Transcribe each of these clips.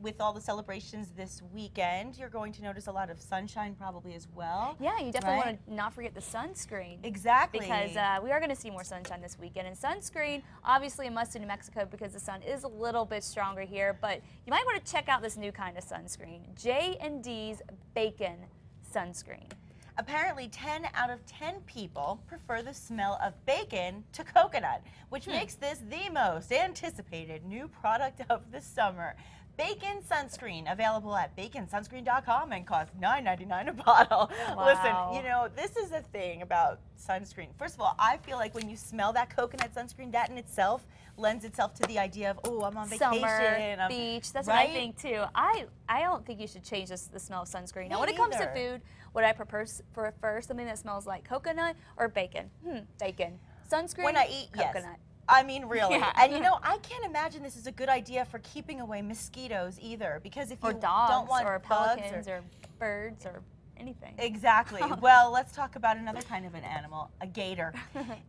With all the celebrations this weekend, you're going to notice a lot of sunshine probably as well. Yeah, you definitely want to not forget the sunscreen. Exactly. Because we are going to see more sunshine this weekend. And sunscreen, obviously a must in New Mexico because the sun is a little bit stronger here. But you might want to check out this new kind of sunscreen, J&D's Bacon Sunscreen. Apparently, 10 out of 10 people prefer the smell of bacon to coconut, which makes this the most anticipated new product of the summer. Bacon sunscreen, available at baconsunscreen.com and costs $9.99 a bottle. Wow. Listen, you know, this is the thing about sunscreen. First of all, I feel like when you smell that coconut sunscreen, that in itself lends itself to the idea of, oh, I'm on vacation. Summer, beach, that's what I think too. I don't think you should change the smell of sunscreen. Now, when it comes to food, would I prefer something that smells like coconut or bacon? Bacon. Sunscreen, when I eat, coconut. Yes. I mean, really. Yeah. And you know, I can't imagine this is a good idea for keeping away mosquitoes either, because if you don't want or bugs pelicans or birds or anything. Exactly. Well, let's talk about another kind of an animal, a gator.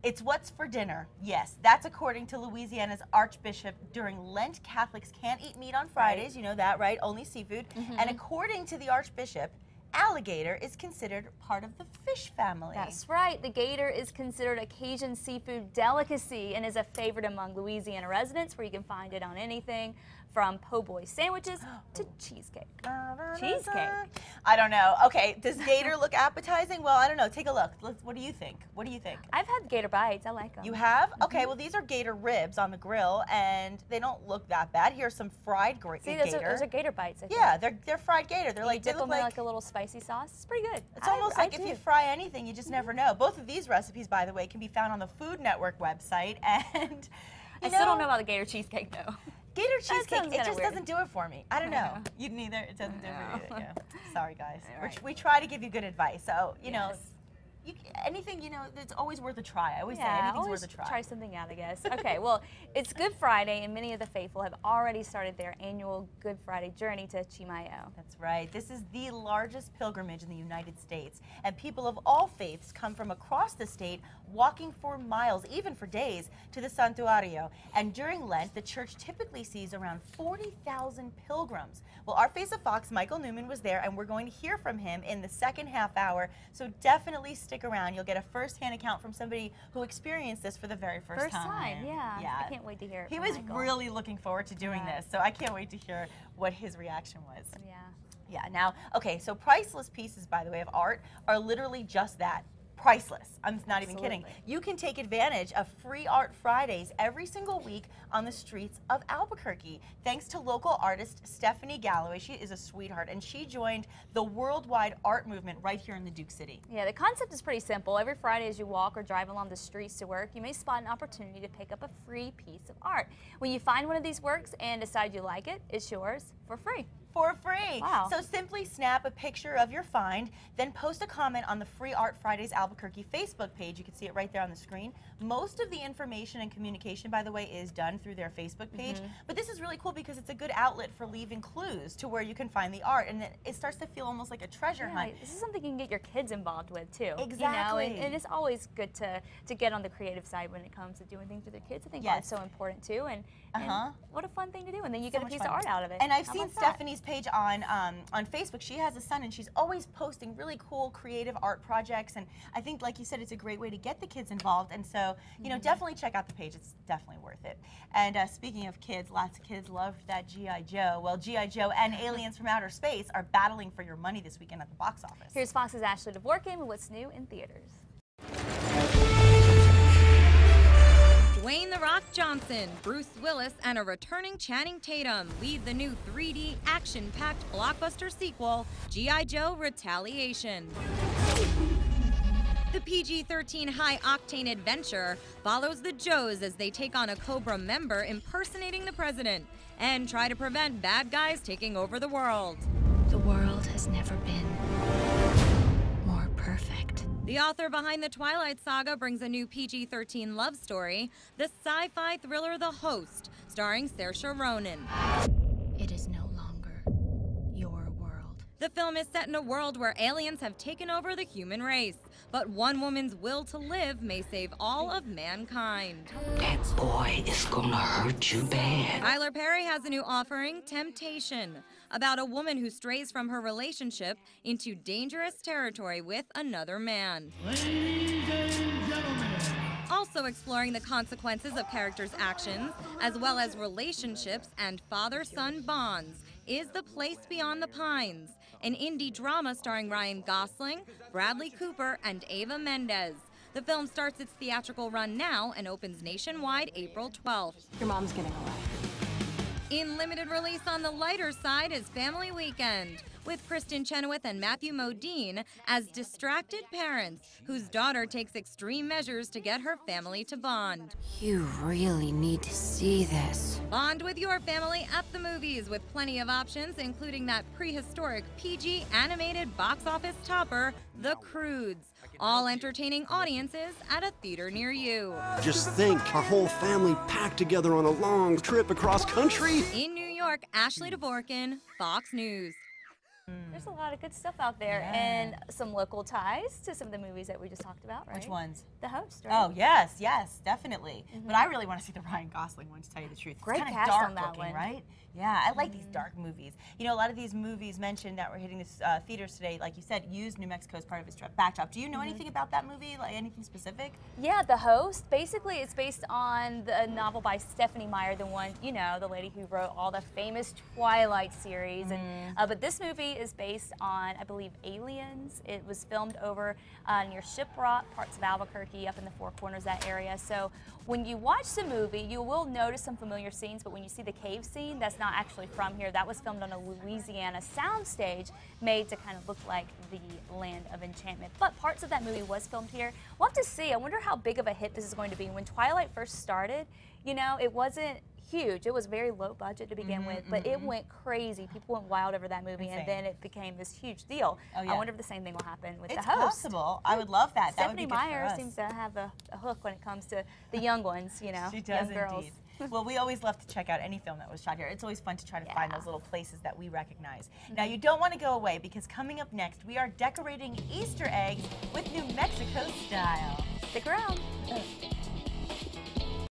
It's what's for dinner. Yes, that's according to Louisiana's Archbishop. During Lent, Catholics can't eat meat on Fridays. You know that, right? Only seafood. And according to the Archbishop, alligator is considered part of the fish family. That's right. The gator is considered a Cajun seafood delicacy and is a favorite among Louisiana residents, where you can find it on anything from po' boy sandwiches to cheesecake. Cheesecake. I don't know. Okay, does gator look appetizing? Well, I don't know. Take a look. What do you think? What do you think? I've had gator bites. I like them. You have? Okay, well, these are gator ribs on the grill, and they don't look that bad. Here's some fried gator. See, those are gator bites, I think. Yeah, they're fried gator. They're like, dip them in like a little spicy sauce. It's pretty good. It's almost like if you fry anything, you just never know. Both of these recipes, by the way, can be found on the Food Network website. And I still don't know about the gator cheesecake, though. Gator cheesecake, it just weird. doesn't do it for me. I don't know. You neither. It doesn't do it for you. Yeah. Sorry, guys. We try to give you good advice. So, you know, anything, you know, it's always worth a try. I always say anything's worth a try. Try something out, I guess. Okay, well, it's Good Friday, and many of the faithful have already started their annual Good Friday journey to Chimayo. That's right. This is the largest pilgrimage in the United States, and people of all faiths come from across the state, walking for miles, even for days, to the Santuario. And during Lent, the church typically sees around 40,000 pilgrims. Well, our Face of Fox, Michael Newman, was there, and we're going to hear from him in the second half hour, so definitely stick around. You'll get a first-hand account from somebody who experienced this for the very first time. Yeah. I can't wait to hear it. He was really looking forward to doing this, so I can't wait to hear what his reaction was. Yeah, now, okay, so priceless pieces, by the way, of art are literally just that. Priceless. I'm not even kidding. You can take advantage of free Art Fridays every single week on the streets of Albuquerque, thanks to local artist Stephanie Galloway. She is a sweetheart, and she joined the worldwide art movement right here in the Duke City. Yeah, the concept is pretty simple. Every Friday as you walk or drive along the streets to work, you may spot an opportunity to pick up a free piece of art. When you find one of these works and decide you like it, it's yours for free. For free. Wow. So simply snap a picture of your find, then post a comment on the Free Art Fridays Albuquerque Facebook page. You can see it right there on the screen. Most of the information and communication, by the way, is done through their Facebook page. But this is really cool because it's a good outlet for leaving clues to where you can find the art, and it starts to feel almost like a treasure hunt. This is something you can get your kids involved with too. Exactly. You know, and it's always good to get on the creative side when it comes to doing things with your kids. I think art's so important too, and what a fun thing to do. And then you get a piece of art out of it. And I've seen Stephanie's page on Facebook. She has a son, and she's always posting really cool, creative art projects. And I think, like you said, it's a great way to get the kids involved. And so, you know, definitely check out the page. It's definitely worth it. And speaking of kids, lots of kids loved that G.I. Joe. Well, G.I. Joe and Aliens from Outer Space are battling for your money this weekend at the box office. Here's Fox's Ashley Dvorkin with what's new in theaters. Dwayne "The Rock" Johnson, Bruce Willis, and a returning Channing Tatum lead the new 3D action-packed blockbuster sequel, G.I. Joe: Retaliation. The PG-13 high-octane adventure follows the Joes as they take on a Cobra member impersonating the president and try to prevent bad guys taking over the world. The world has never been more perfect. The author behind the Twilight Saga brings a new PG-13 love story, the sci-fi thriller The Host, starring Saoirse Ronan. It is no longer your world. The film is set in a world where aliens have taken over the human race, but one woman's will to live may save all of mankind. That boy is gonna hurt you bad. Tyler Perry has a new offering, Temptation, about a woman who strays from her relationship into dangerous territory with another man. Ladies and gentlemen. Also exploring the consequences of characters' actions, as well as relationships and father-son bonds, is The Place Beyond the Pines, an indie drama starring Ryan Gosling, Bradley Cooper, and Eva Mendes. The film starts its theatrical run now and opens nationwide April 12th. Your mom's getting away. In limited release on the lighter side is Family Weekend, with Kristen Chenoweth and Matthew Modine as distracted parents whose daughter takes extreme measures to get her family to bond. You really need to see this. Bond with your family at the movies with plenty of options, including that prehistoric PG animated box office topper, The Croods. All entertaining audiences at a theater near you. Just think, our whole family packed together on a long trip across country. In New York, Ashley Dvorkin, Fox News. There's a lot of good stuff out there, and some local ties to some of the movies that we just talked about, right? Which ones? The Host, right? Oh, yes, yes, definitely. But I really want to see the Ryan Gosling one, to tell you the truth. Great It's kind cast of dark on that looking, one. right? Yeah, I like these dark movies. You know, a lot of these movies mentioned that were hitting the theaters today, like you said, used New Mexico as part of its backdrop. Do you know anything about that movie, like anything specific? Yeah, The Host. Basically, it's based on the novel by Stephanie Meyer, the one, you know, the lady who wrote all the famous Twilight series. And but this movie is based on, I believe, aliens. It was filmed over near Shiprock, parts of Albuquerque, up in the Four Corners, that area. So when you watch the movie, you will notice some familiar scenes, but when you see the cave scene, that's not actually from here. That was filmed on a Louisiana soundstage made to kind of look like the land of enchantment. But parts of that movie was filmed here. We'll have to see. I wonder how big of a hit this is going to be. When Twilight first started, you know, it wasn't huge. It was very low budget to begin with, but it went crazy. People went wild over that movie, and then it became this huge deal. Oh, yeah. I wonder if the same thing will happen with It's The Host. possible. I would love that. That would Stephanie be good for Meyer us. seems to have a hook when it comes to the young ones, you know, She does young girls. indeed. Well, we always love to check out any film that was shot here. It's always fun to try to find those little places that we recognize. Now, you don't want to go away, because coming up next, we are decorating Easter eggs with New Mexico style. Stick around.